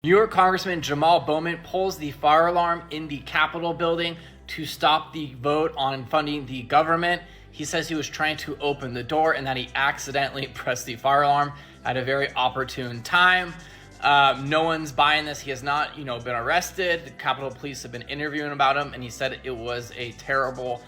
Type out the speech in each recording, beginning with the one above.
York Congressman Jamall Bowman pulls the fire alarm in the Capitol building to stop the vote on funding the government. He says he was trying to open the door and that he accidentally pressed the fire alarm at a very opportune time. No one's buying this. He has not, been arrested. The Capitol Police have been interviewing about him, and he said it was a terrible,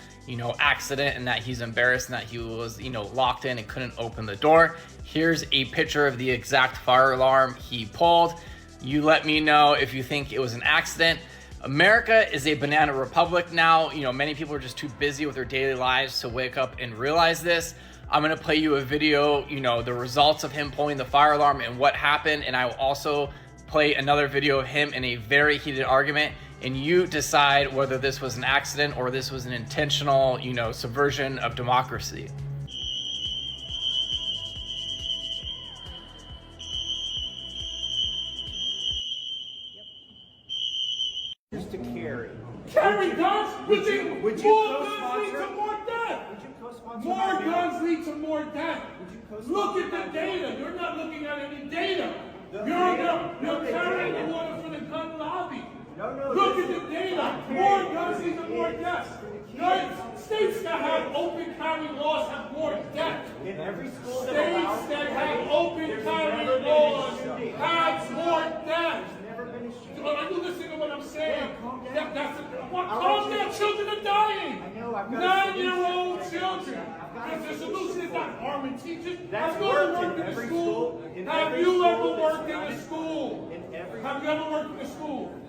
accident, and that he's embarrassed and that he was, locked in and couldn't open the door. Here's a picture of the exact fire alarm he pulled. You let me know if you think it was an accident. America is a banana republic now. Many people are just too busy with their daily lives to wake up and realize this. I'm gonna play you a video, the results of him pulling the fire alarm and what happened. And I will also play another video of him in a very heated argument. And you decide whether this was an accident or this was an intentional, subversion of democracy. To carry. Carry guns? Would you More guns lead co-sponsor? to more death. Would you co-sponsor? More guns lead to more death. Would you co-sponsor? Look at the data. You're not looking at any data. You're the carrying data. the water for the gun lobby. No. Look at the data. More guns lead to more deaths. States that have open carry laws have more deaths. In every school States that have open carry laws have more deaths. Are you listening to what I'm saying? Calm down. Calm down. Children are dying. I know. I've got a 9-year-old solution. children. I've got a Because the solution is not arming teachers. That's Have you ever worked worked in in a every school? school. In Have every you school ever that's worked in not a school? in every Have you ever worked in a school?